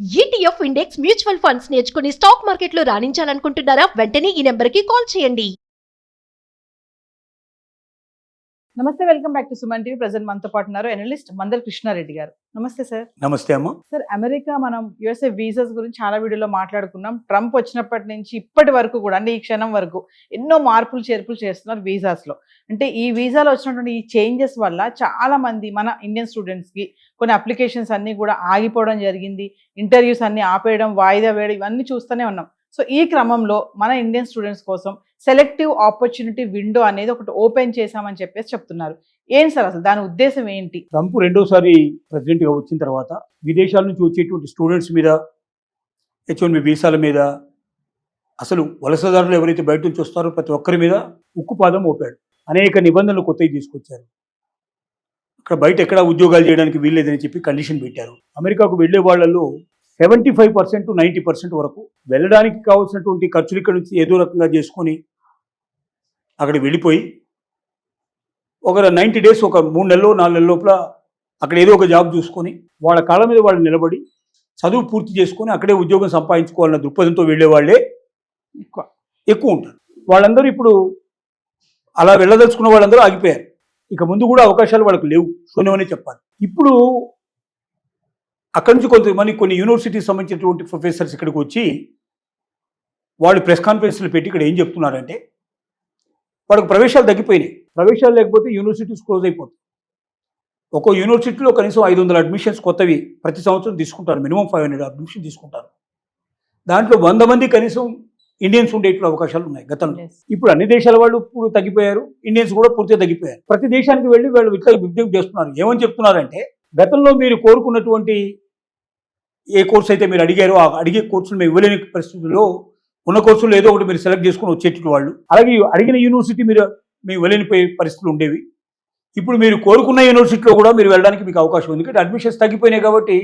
ETF index mutual funds నేర్చుకుని stock మార్కెట్లో రాణించాలనుకుంటున్నారా? వెంటనే ఈ నెంబర్కి కాల్ చేయండి. నమస్తే, welcome back to Suman TV. Present మనతో పాటు ఉన్నారు అనలిస్ట్ మందల కృష్ణారెడ్డి గారు. నమస్తే సార్. నమస్తే అమ్మ. సార్, అమెరికా మనం యుఎస్ఏ వీసాస్ గురించి చాలా వీడియోలో మాట్లాడుకున్నాం. ట్రంప్ వచ్చినప్పటి నుంచి ఇప్పటి వరకు కూడా, అంటే ఈ క్షణం వరకు ఎన్నో మార్పులు చేర్పులు చేస్తున్నారు వీసాస్లో. అంటే ఈ వీసాలో వచ్చినటువంటి ఈ చేంజెస్ వల్ల చాలా మంది మన ఇండియన్ స్టూడెంట్స్కి కొన్ని అప్లికేషన్స్ అన్నీ కూడా ఆగిపోవడం జరిగింది. ఇంటర్వ్యూస్ అన్నీ ఆపేయడం, వాయిదా వేయడం, ఇవన్నీ చూస్తూనే ఉన్నాం. సో ఈ క్రమంలో మన ఇండియన్ స్టూడెంట్స్ కోసం సెలెక్టివ్ ఆపర్చునిటీ విండో అనేది ఒకటి ఓపెన్ చేశామని చెప్పేసి చెప్తున్నారు. ఏంటి సార్ అసలు దాని ఉద్దేశం ఏంటి? ట్రంప్ రెండోసారి ప్రెసిడెంట్గా వచ్చిన తర్వాత విదేశాల నుంచి వచ్చేటువంటి స్టూడెంట్స్ మీద, H1B వీసాల మీద, అసలు వలసదారులు ఎవరైతే బయట నుంచి వస్తారో ప్రతి ఒక్కరి మీద ఉక్కుపాదం మోపాడు. అనేక నిబంధనలు కొత్తవి తీసుకొచ్చారు. అక్కడ బయట ఎక్కడ ఉద్యోగాలు చేయడానికి వీల్లేదని చెప్పి కండిషన్ పెట్టారు. అమెరికాకు వెళ్లే వాళ్ళల్లో 75% to 90% వరకు వెళ్ళడానికి కావాల్సినటువంటి ఖర్చులు ఇక్కడ నుంచి ఏదో రకంగా చేసుకొని అక్కడ వెళ్ళిపోయి ఒక 90 డేస్, ఒక 3 నెలలు 4 నెలల లోపల అక్కడ ఏదో ఒక జాబ్ చూసుకొని వాళ్ళ కాళ్ళ మీద వాళ్ళు నిలబడి చదువు పూర్తి చేసుకొని అక్కడే ఉద్యోగం సంపాదించుకోవాలన్న దృక్పథంతో వెళ్ళే వాళ్ళే ఎక్కువ ఉంటారు. వాళ్ళందరూ ఇప్పుడు అలా వెళ్ళదలుచుకున్న వాళ్ళందరూ ఆగిపోయారు. ఇక ముందు కూడా అవకాశాలు వాళ్ళకు లేవు, శూన్యమనే చెప్పాలి. ఇప్పుడు అక్కడి నుంచి కొన్ని యూనివర్సిటీకి సంబంధించినటువంటి ప్రొఫెసర్స్ ఇక్కడికి వచ్చి వాళ్ళు ప్రెస్ కాన్ఫరెన్స్లు పెట్టి ఇక్కడ ఏం చెప్తున్నారంటే, వాళ్ళకి ప్రవేశాలు తగ్గిపోయినాయి. ప్రవేశాలు లేకపోతే యూనివర్సిటీస్ క్లోజ్ అయిపోతాయి. ఒక్కో యూనివర్సిటీలో కనీసం 500 అడ్మిషన్స్ కొత్తవి ప్రతి సంవత్సరం తీసుకుంటారు. మినిమం 500 అడ్మిషన్ తీసుకుంటారు. దాంట్లో 100 మంది కనీసం ఇండియన్స్ ఉండేటువంటి అవకాశాలు ఉన్నాయి గతంలో. ఇప్పుడు అన్ని దేశాల వాళ్ళు ఇప్పుడు తగ్గిపోయారు, ఇండియన్స్ కూడా పూర్తిగా తగ్గిపోయారు. ప్రతి దేశానికి వెళ్ళి వాళ్ళు ఇట్లా విజ్ఞప్తి చేస్తున్నారు. ఏమని చెప్తున్నారంటే, గతంలో మీరు కోరుకున్నటువంటి ఏ కోర్సు అయితే మీరు అడిగారో ఆ అడిగే కోర్సులు మేము ఇవ్వలేని పరిస్థితుల్లో ఉన్న కోర్సులు ఏదో ఒకటి మీరు సెలెక్ట్ చేసుకుని వచ్చేటి వాళ్ళు, అలాగే అడిగిన యూనివర్సిటీ మేము ఇవ్వలేని పరిస్థితులు ఉండేవి. ఇప్పుడు మీరు కోరుకున్న యూనివర్సిటీలో కూడా మీరు వెళ్ళడానికి మీకు అవకాశం ఉంది. ఎందుకంటే అడ్మిషన్స్ తగ్గిపోయినాయి కాబట్టి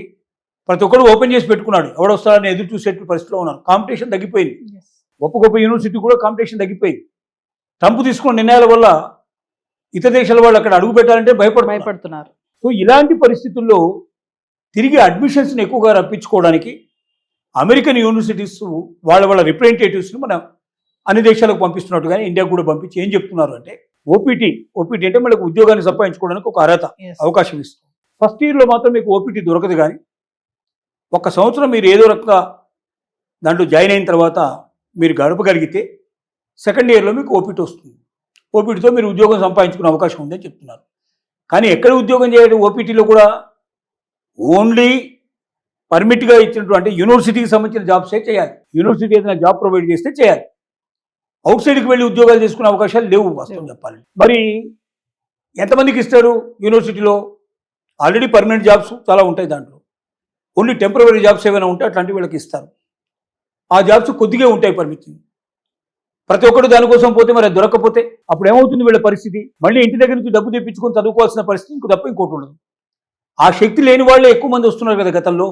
ప్రతి ఒక్కరు ఓపెన్ చేసి పెట్టుకున్నాడు. ఎవడొస్తారని ఎదురు చూసేటువంటి పరిస్థితిలో ఉన్నారు. కాంపిటీషన్ తగ్గిపోయింది. గొప్ప గొప్ప యూనివర్సిటీ కూడా కాంపిటీషన్ తగ్గిపోయింది. ట్రంప్ తీసుకున్న నిర్ణయాల వల్ల ఇతర దేశాల వాళ్ళు అక్కడ అడుగు పెట్టాలంటే భయపడుతున్నారు. సో ఇలాంటి పరిస్థితుల్లో తిరిగి అడ్మిషన్స్ని ఎక్కువగా రప్పించుకోవడానికి అమెరికన్ యూనివర్సిటీస్ వాళ్ళ రిప్రజెంటేటివ్స్ని మనం అన్ని దేశాలకు పంపిస్తున్నట్టు కానీ ఇండియాకు కూడా పంపించి ఏం చెప్తున్నారు అంటే, ఓపీటీ అంటే మనకు ఉద్యోగాన్ని సంపాదించుకోవడానికి ఒక అర్హత, అవకాశం ఇస్తుంది. ఫస్ట్ ఇయర్లో మాత్రం మీకు ఓపీటీ దొరకదు, కానీ 1 సంవత్సరం మీరు ఏదో రకంగా దాంట్లో జాయిన్ అయిన తర్వాత మీరు గడపగలిగితే సెకండ్ ఇయర్లో మీకు ఓపీటీ వస్తుంది. ఓపీటీతో మీరు ఉద్యోగం సంపాదించుకునే అవకాశం ఉందని చెప్తున్నారు. కానీ ఎక్కడ ఉద్యోగం చేయడం, ఓపీటీలో కూడా ఓన్లీ పర్మిట్గా ఇచ్చినటువంటి యూనివర్సిటీకి సంబంధించిన జాబ్సే చేయాలి. యూనివర్సిటీ ఏదైనా జాబ్ ప్రొవైడ్ చేస్తే చేయాలి. అవుట్ సైడ్కి వెళ్ళి ఉద్యోగాలు చేసుకునే అవకాశాలు లేవు వాస్తవం చెప్పాలి. మరి ఎంతమందికి ఇస్తారు? యూనివర్సిటీలో ఆల్రెడీ పర్మనెంట్ జాబ్స్ చాలా ఉంటాయి, దాంట్లో ఓన్లీ టెంపరరీ జాబ్స్ ఏమైనా ఉంటే అట్లాంటి వీళ్ళకి ఇస్తారు. ఆ జాబ్స్ కొద్దిగా ఉంటాయి పరిమితి. ప్రతి ఒక్కరు దానికోసం పోతే మరి దొరకకపోతే అప్పుడు ఏమవుతుంది వీళ్ళ పరిస్థితి? మళ్ళీ ఇంటి దగ్గర నుంచి డబ్బు తెప్పించుకొని చదువుకోవాల్సిన పరిస్థితి ఇంకో తప్ప ఇంకోటి ఉండదు. ఆ శక్తి లేని వాళ్ళే ఎక్కువ మంది వస్తున్నారు కదా గతంలో.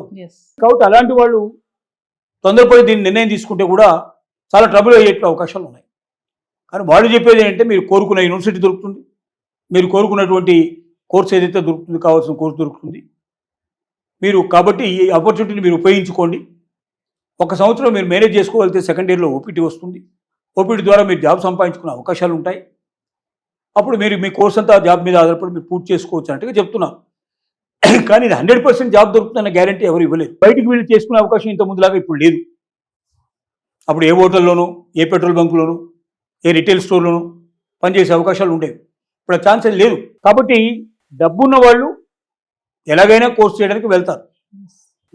కాబట్టి అలాంటి వాళ్ళు తొందరపడి దీన్ని నిర్ణయం తీసుకుంటే కూడా చాలా ట్రబుల్ అయ్యే అవకాశాలు ఉన్నాయి. కానీ వాళ్ళు చెప్పేది ఏంటంటే, మీరు కోరుకున్న యూనివర్సిటీ దొరుకుతుంది, మీరు కోరుకున్నటువంటి కోర్స్ ఏదైతే దొరుకుతుంది, కావాల్సిన కోర్సు దొరుకుతుంది మీరు. కాబట్టి ఈ ఆపర్చునిటీని మీరు ఉపయోగించుకోండి. 1 సంవత్సరం మీరు మేనేజ్ చేసుకోగలిగితే సెకండ్ ఇయర్లో ఓపీటీ వస్తుంది. ఓపీటీ ద్వారా మీరు జాబ్ సంపాదించుకునే అవకాశాలు ఉంటాయి. అప్పుడు మీరు మీ కోర్స్ అంతా జాబ్ మీద ఆధారపడి మీరు పూర్తి చేసుకోవచ్చు అన్నట్టుగా చెప్తున్నారు. కానీ ఇది 100% జాబ్ దొరుకుతుందన్న గ్యారంటీ ఎవరు ఇవ్వలేదు. బయటికి వెళ్ళి చేసుకునే అవకాశం ఇంత ముందులాగా ఇప్పుడు లేదు. అప్పుడు ఏ హోటల్లోనూ, ఏ పెట్రోల్ బంకులోనూ, ఏ రిటైల్ స్టోర్లోనూ పనిచేసే అవకాశాలు ఉండేవి. ఇప్పుడు ఆ ఛాన్స్ లేదు. కాబట్టి డబ్బున్న వాళ్ళు ఎలాగైనా కోర్స్ చేయడానికి వెళ్తారు.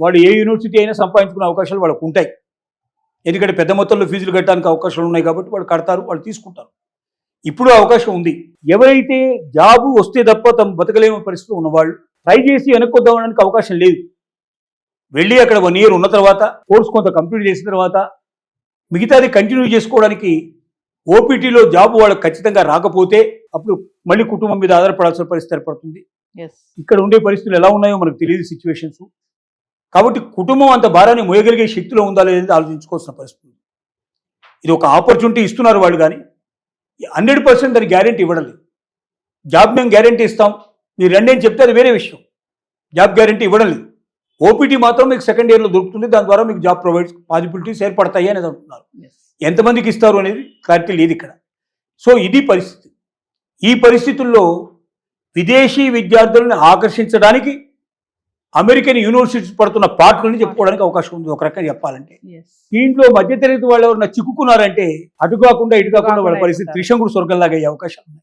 వాళ్ళు ఏ యూనివర్సిటీ అయినా సంపాదించుకునే అవకాశాలు వాళ్ళకు ఉంటాయి. ఎందుకంటే పెద్ద మొత్తంలో ఫీజులు కట్టడానికి అవకాశాలు ఉన్నాయి కాబట్టి వాళ్ళు కడతారు, వాళ్ళు తీసుకుంటారు. ఇప్పుడు అవకాశం ఉంది. ఎవరైతే జాబు వస్తే తప్ప తమ బతకలేని పరిస్థితిలో ఉన్నవాళ్ళు ట్రై చేసి వెనక్కొద్దామడానికి అవకాశం లేదు. వెళ్ళి అక్కడ 1 year ఉన్న తర్వాత కోర్స్ కొంత కంప్లీట్ చేసిన తర్వాత మిగతాది కంటిన్యూ చేసుకోవడానికి ఓపీటీలో జాబ్ వాళ్ళకి ఖచ్చితంగా రాకపోతే అప్పుడు మళ్ళీ కుటుంబం మీద ఆధారపడాల్సిన పరిస్థితి ఏర్పడుతుంది. ఇక్కడ ఉండే పరిస్థితులు ఎలా ఉన్నాయో మనకు తెలియదు సిచ్యువేషన్స్. కాబట్టి కుటుంబం అంత భారాన్ని మోయగలిగే శక్తిలో ఉందా లేదని ఆలోచించుకోవాల్సిన పరిస్థితి. ఇది ఒక ఆపర్చునిటీ ఇస్తున్నారు వాళ్ళు, కానీ 100% దాని గ్యారెంటీ ఇవ్వడం లేదు. జాబ్ మేము గ్యారెంటీ ఇస్తాం, మీరు రండి అని చెప్తే అది వేరే విషయం. జాబ్ గ్యారెంటీ ఇవ్వడం లేదు. ఓపీటీ మాత్రం మీకు సెకండ్ ఇయర్లో దొరుకుతుంది, దాని ద్వారా మీకు జాబ్ ప్రొవైడ్ పాసిబిలిటీస్ ఏర్పడతాయి అనేది అంటున్నారు. ఎంతమందికి ఇస్తారు అనేది క్లారిటీ లేదు ఇక్కడ. సో ఇది పరిస్థితి. ఈ పరిస్థితుల్లో విదేశీ విద్యార్థులను ఆకర్షించడానికి అమెరికన్ యూనివర్సిటీస్ పడుతున్న పాటలని చెప్పుకోవడానికి అవకాశం ఉంది ఒక రకంగా చెప్పాలంటే. దీంట్లో మధ్యతరగతి వాళ్ళు ఎవరైనా చిక్కుకున్నారంటే అటు కాకుండా ఇటు కాకుండా వాళ్ళ పరిస్థితి త్రిశంకుడు స్వర్గంలాగా అయ్యే అవకాశం ఉంది.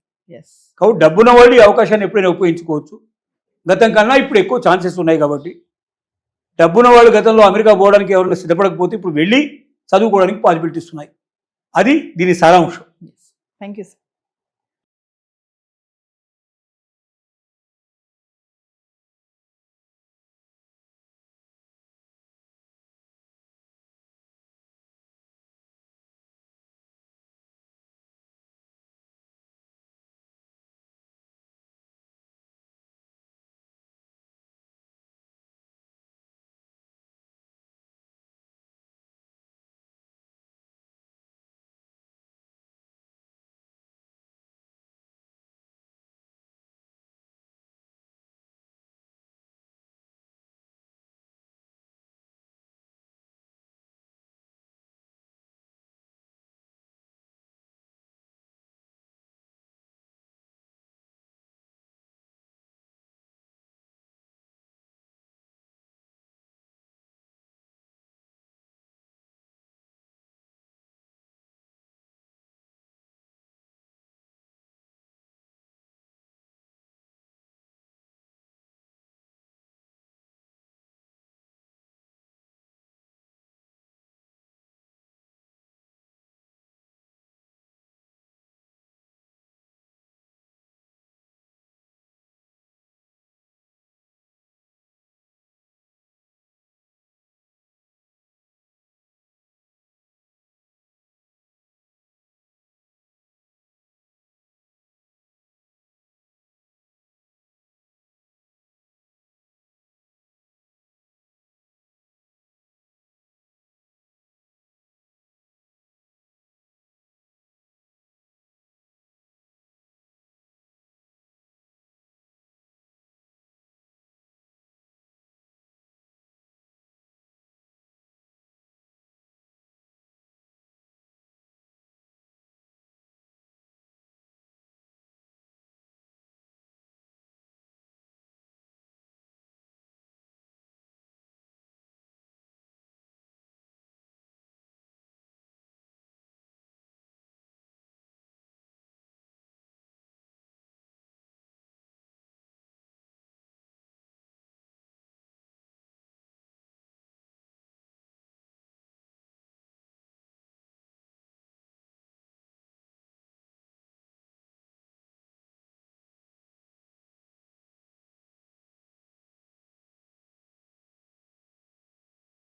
కాబట్టి డబ్బున్న వాళ్ళు ఈ అవకాశాన్ని ఎప్పుడైనా ఉపయోగించుకోవచ్చు. గతం కన్నా ఇప్పుడు ఎక్కువ ఛాన్సెస్ ఉన్నాయి కాబట్టి డబ్బున్న వాళ్ళు గతంలో అమెరికా పోవడానికి ఎవరైనా సిద్ధపడకపోతే ఇప్పుడు వెళ్ళి చదువుకోవడానికి పాసిబిలిటీస్ ఉన్నాయి. అది దీని సారాంశం. Thank you sir.